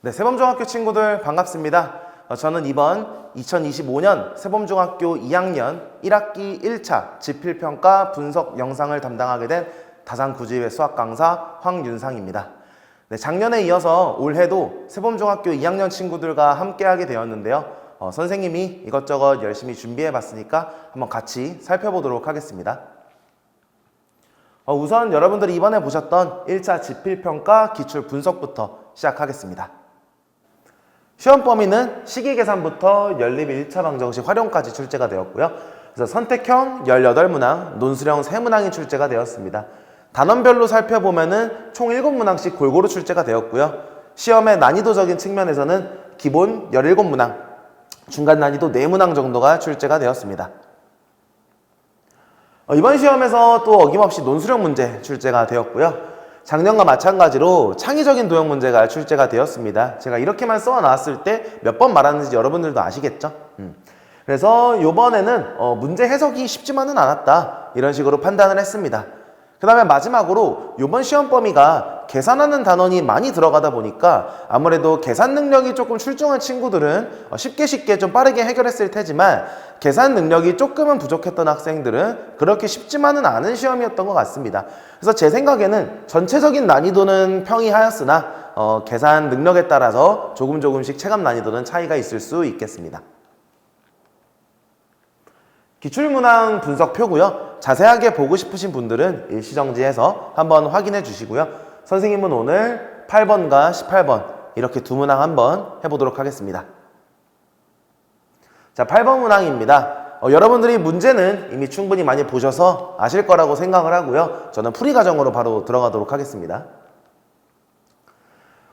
네, 세범중학교 친구들 반갑습니다. 저는 이번 2025년 세범중학교 2학년 1학기 1차 지필평가 분석 영상을 담당하게 된 다산구지회 수학 강사 황윤상입니다. 네, 작년에 이어서 올해도 세범중학교 2학년 친구들과 함께하게 되었는데요. 선생님이 이것저것 열심히 준비해 봤으니까 한번 같이 살펴보도록 하겠습니다. 우선 여러분들이 이번에 보셨던 1차 지필평가 기출 분석부터 시작하겠습니다. 시험 범위는 식이계산부터 연립 1차 방정식 활용까지 출제가 되었고요. 그래서 선택형 18문항, 논술형 3문항이 출제가 되었습니다. 단원별로 살펴보면은 총 7문항씩 골고루 출제가 되었고요. 시험의 난이도적인 측면에서는 기본 17문항, 중간 난이도 4문항 정도가 출제가 되었습니다. 이번 시험에서 또 어김없이 논술형 문제 출제가 되었고요. 작년과 마찬가지로 창의적인 도형 문제가 출제가 되었습니다. 제가 이렇게만 써 나왔을 때 몇 번 말하는지 여러분들도 아시겠죠? 그래서 이번에는 문제 해석이 쉽지만은 않았다, 이런 식으로 판단을 했습니다. 그 다음에 마지막으로 이번 시험 범위가 계산하는 단원이 많이 들어가다 보니까 아무래도 계산 능력이 조금 출중한 친구들은 쉽게 좀 빠르게 해결했을 테지만 계산 능력이 조금은 부족했던 학생들은 그렇게 쉽지만은 않은 시험이었던 것 같습니다. 그래서 제 생각에는 전체적인 난이도는 평이하였으나 계산 능력에 따라서 조금씩 체감 난이도는 차이가 있을 수 있겠습니다. 기출문항 분석표고요. 자세하게 보고 싶으신 분들은 일시정지해서 한번 확인해 주시고요. 선생님은 오늘 8번과 18번 이렇게 두 문항 한번 해보도록 하겠습니다. 자, 8번 문항입니다. 여러분들이 문제는 이미 충분히 많이 보셔서 아실 거라고 생각을 하고요. 저는 풀이 과정으로 바로 들어가도록 하겠습니다.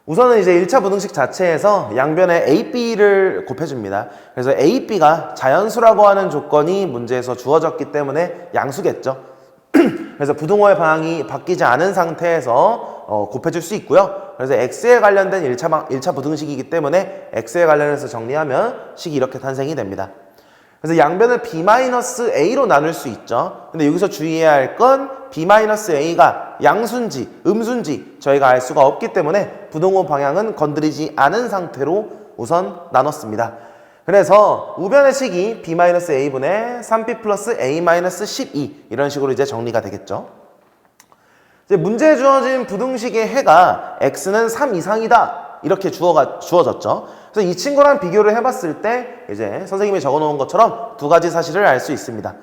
우선은 이제 1차 부등식 자체에서 양변에 A, B를 곱해줍니다. 그래서 A, B가 자연수라고 하는 조건이 문제에서 주어졌기 때문에 양수겠죠. 그래서 부등호의 방향이 바뀌지 않은 상태에서 곱해줄 수 있고요. 그래서 X에 관련된 1차 부등식이기 때문에 X에 관련해서 정리하면 식이 이렇게 탄생이 됩니다. 그래서 양변을 B-A로 나눌 수 있죠. 근데 여기서 주의해야 할 건 B-A가 양수인지 음수인지 저희가 알 수가 없기 때문에 부등호 방향은 건드리지 않은 상태로 우선 나눴습니다. 그래서 우변의 식이 B-A분의 3B 플러스 A-12 이런 식으로 이제 정리가 되겠죠. 이제 문제에 주어진 부등식의 해가 X는 3 이상이다 이렇게 주어졌죠. 그래서 이 친구랑 비교를 해봤을 때 이제 선생님이 적어놓은 것처럼 두 가지 사실을 알 수 있습니다.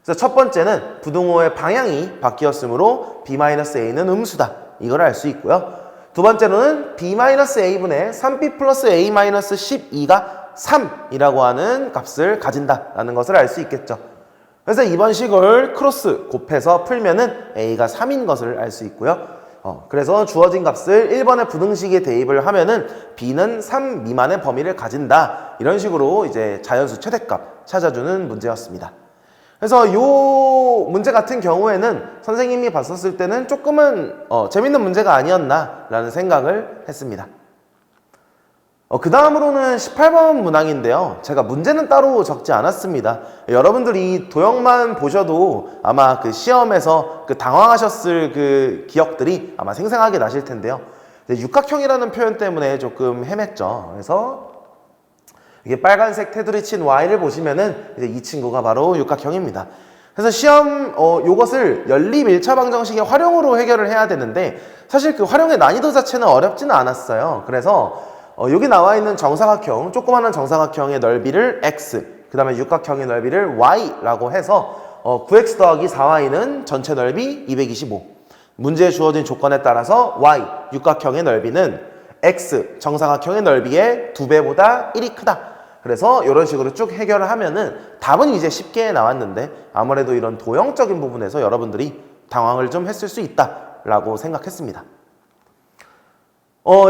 그래서 첫 번째는 부등호의 방향이 바뀌었으므로 B-A는 음수다, 이걸 알 수 있고요. 두 번째로는 B-A분의 3B 플러스 A-12가 3이라고 하는 값을 가진다라는 것을 알 수 있겠죠. 그래서 이번 식을 크로스 곱해서 풀면은 A가 3인 것을 알 수 있고요. 그래서 주어진 값을 1번의 부등식에 대입을 하면은 B는 3 미만의 범위를 가진다, 이런 식으로 이제 자연수 최대값 찾아주는 문제였습니다. 그래서 이 문제 같은 경우에는 선생님이 봤었을 때는 조금은 재밌는 문제가 아니었나 라는 생각을 했습니다. 그 다음으로는 18번 문항인데요. 제가 문제는 따로 적지 않았습니다. 여러분들이 도형만 보셔도 아마 그 시험에서 그 당황하셨을 그 기억들이 아마 생생하게 나실 텐데요. 육각형이라는 표현 때문에 조금 헤맸죠. 그래서 이게 빨간색 테두리 친 Y를 보시면은 이제 이 친구가 바로 육각형입니다. 그래서 시험 요것을 연립 1차 방정식의 활용으로 해결을 해야 되는데 사실 그 활용의 난이도 자체는 어렵지는 않았어요. 그래서 여기 나와 있는 정사각형, 조그마한 정사각형의 넓이를 X, 그 다음에 육각형의 넓이를 Y라고 해서 9X 더하기 4Y는 전체 넓이 225. 문제에 주어진 조건에 따라서 Y, 육각형의 넓이는 X, 정사각형의 넓이의 2배보다 1이 크다. 그래서 이런 식으로 쭉 해결을 하면은 답은 이제 쉽게 나왔는데 아무래도 이런 도형적인 부분에서 여러분들이 당황을 좀 했을 수 있다라고 생각했습니다.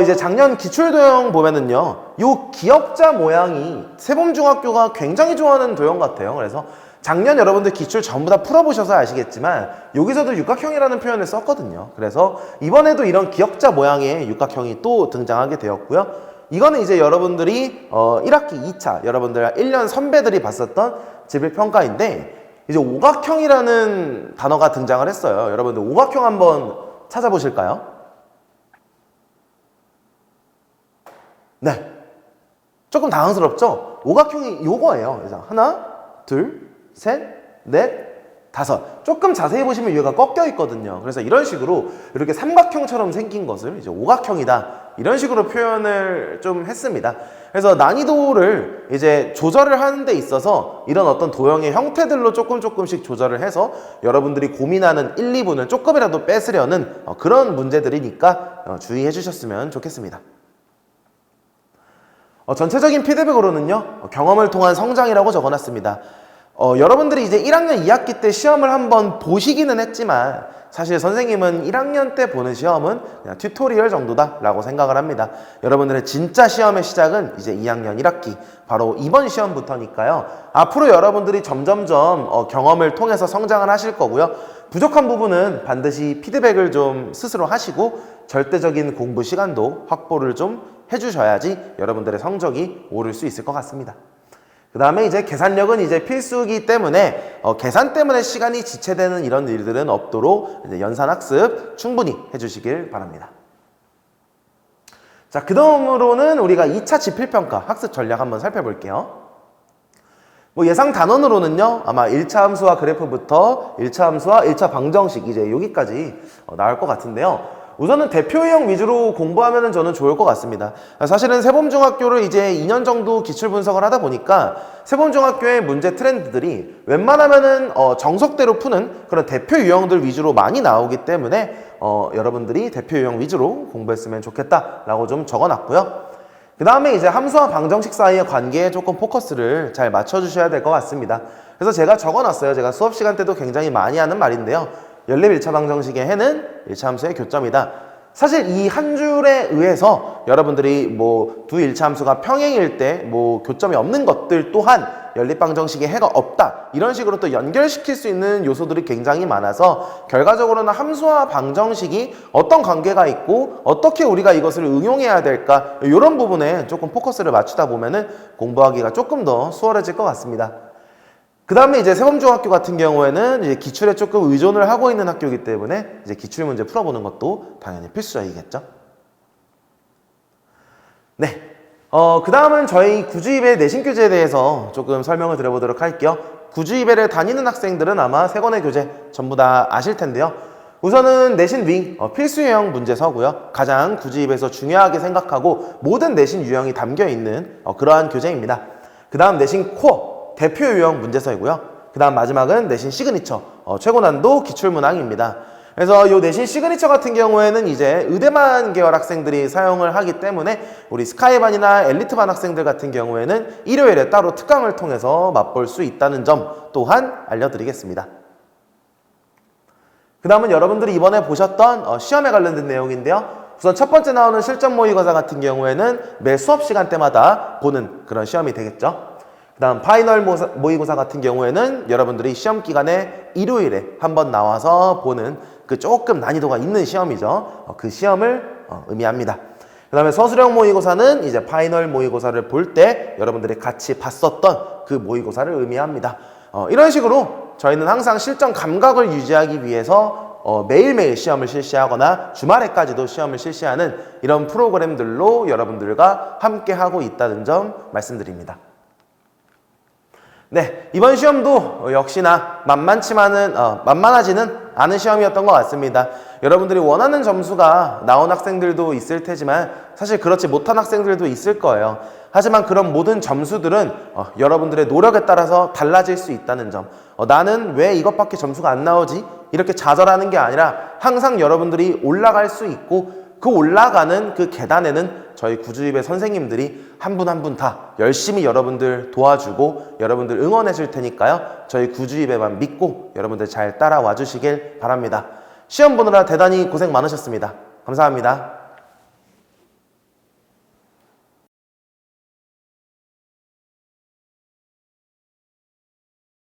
이제 작년 기출도형 보면은요, 요 기역자 모양이 세범중학교가 굉장히 좋아하는 도형 같아요. 그래서 작년 여러분들 기출 전부 다 풀어보셔서 아시겠지만 여기서도 육각형이라는 표현을 썼거든요. 그래서 이번에도 이런 기역자 모양의 육각형이 또 등장하게 되었고요. 이거는 이제 여러분들이 1학기 2차 여러분들 1년 선배들이 봤었던 지필평가인데 이제 오각형이라는 단어가 등장을 했어요. 여러분들 오각형 한번 찾아보실까요? 네. 조금 당황스럽죠? 오각형이 요거예요. 그래서 하나, 둘, 셋, 넷, 다섯. 조금 자세히 보시면 얘가 꺾여 있거든요. 그래서 이런 식으로 이렇게 삼각형처럼 생긴 것을 이제 오각형이다. 이런 식으로 표현을 좀 했습니다. 그래서 난이도를 이제 조절을 하는 데 있어서 이런 어떤 도형의 형태들로 조금씩 조절을 해서 여러분들이 고민하는 1, 2분을 조금이라도 뺏으려는 그런 문제들이니까 주의해 주셨으면 좋겠습니다. 전체적인 피드백으로는요, 경험을 통한 성장이라고 적어놨습니다. 여러분들이 이제 1학년 2학기 때 시험을 한번 보시기는 했지만 사실 선생님은 1학년 때 보는 시험은 그냥 튜토리얼 정도다라고 생각을 합니다. 여러분들의 진짜 시험의 시작은 이제 2학년 1학기 바로 이번 시험부터니까요. 앞으로 여러분들이 점점점 경험을 통해서 성장을 하실 거고요. 부족한 부분은 반드시 피드백을 좀 스스로 하시고 절대적인 공부 시간도 확보를 좀 해주셔야지 여러분들의 성적이 오를 수 있을 것 같습니다. 그 다음에 이제 계산력은 이제 필수이기 때문에 계산 때문에 시간이 지체되는 이런 일들은 없도록 이제 연산학습 충분히 해주시길 바랍니다. 자, 그 다음으로는 우리가 2차 지필평가 학습 전략 한번 살펴볼게요. 예상 단원으로는요, 아마 1차 함수와 그래프부터 1차 함수와 1차 방정식 이제 여기까지 나올 것 같은데요. 우선은 대표 유형 위주로 공부하면 저는 좋을 것 같습니다. 사실은 세범중학교를 이제 2년 정도 기출 분석을 하다 보니까 세범중학교의 문제 트렌드들이 웬만하면은 정석대로 푸는 그런 대표 유형들 위주로 많이 나오기 때문에 여러분들이 대표 유형 위주로 공부했으면 좋겠다라고 좀 적어놨고요. 그 다음에 이제 함수와 방정식 사이의 관계에 조금 포커스를 잘 맞춰주셔야 될 것 같습니다. 그래서 제가 적어놨어요. 제가 수업 시간 때도 굉장히 많이 하는 말인데요. 연립 1차 방정식의 해는 1차 함수의 교점이다. 사실 이 한 줄에 의해서 여러분들이 두 1차 함수가 평행일 때 교점이 없는 것들 또한 연립 방정식의 해가 없다. 이런 식으로 또 연결시킬 수 있는 요소들이 굉장히 많아서 결과적으로는 함수와 방정식이 어떤 관계가 있고 어떻게 우리가 이것을 응용해야 될까 이런 부분에 조금 포커스를 맞추다 보면은 공부하기가 조금 더 수월해질 것 같습니다. 그 다음에 이제 세범중학교 같은 경우에는 이제 기출에 조금 의존을 하고 있는 학교이기 때문에 이제 기출 문제 풀어보는 것도 당연히 필수적이겠죠. 네. 그 다음은 저희 구주입의 내신 교재에 대해서 조금 설명을 드려보도록 할게요. 구주입회를 다니는 학생들은 아마 세 권의 교재 전부 다 아실 텐데요. 우선은 내신 위 필수 유형 문제서고요. 가장 구주입에서 중요하게 생각하고 모든 내신 유형이 담겨 있는 그러한 교재입니다. 그 다음 내신 코어 대표 유형 문제서이고요. 그 다음 마지막은 내신 시그니처 최고 난도 기출문항입니다. 그래서 이 내신 시그니처 같은 경우에는 이제 의대만 계열 학생들이 사용을 하기 때문에 우리 스카이반이나 엘리트반 학생들 같은 경우에는 일요일에 따로 특강을 통해서 맛볼 수 있다는 점 또한 알려드리겠습니다. 그 다음은 여러분들이 이번에 보셨던 시험에 관련된 내용인데요. 우선 첫 번째 나오는 실전 모의고사 같은 경우에는 매 수업 시간대마다 보는 그런 시험이 되겠죠. 그 다음 파이널 모의고사 같은 경우에는 여러분들이 시험 기간에 일요일에 한번 나와서 보는 그 조금 난이도가 있는 시험이죠. 그 시험을 의미합니다. 그 다음에 서술형 모의고사는 이제 파이널 모의고사를 볼 때 여러분들이 같이 봤었던 그 모의고사를 의미합니다. 이런 식으로 저희는 항상 실전 감각을 유지하기 위해서 매일매일 시험을 실시하거나 주말에까지도 시험을 실시하는 이런 프로그램들로 여러분들과 함께 하고 있다는 점 말씀드립니다. 네, 이번 시험도 역시나 만만하지는 않은 시험이었던 것 같습니다. 여러분들이 원하는 점수가 나온 학생들도 있을 테지만 사실 그렇지 못한 학생들도 있을 거예요. 하지만 그런 모든 점수들은 여러분들의 노력에 따라서 달라질 수 있다는 점. 나는 왜 이것밖에 점수가 안 나오지? 이렇게 좌절하는 게 아니라 항상 여러분들이 올라갈 수 있고 그 올라가는 그 계단에는 저희 구주입의 선생님들이 한 분 한 분 다 열심히 여러분들 도와주고 여러분들 응원해 줄 테니까요. 저희 구주입에만 믿고 여러분들 잘 따라와 주시길 바랍니다. 시험 보느라 대단히 고생 많으셨습니다. 감사합니다.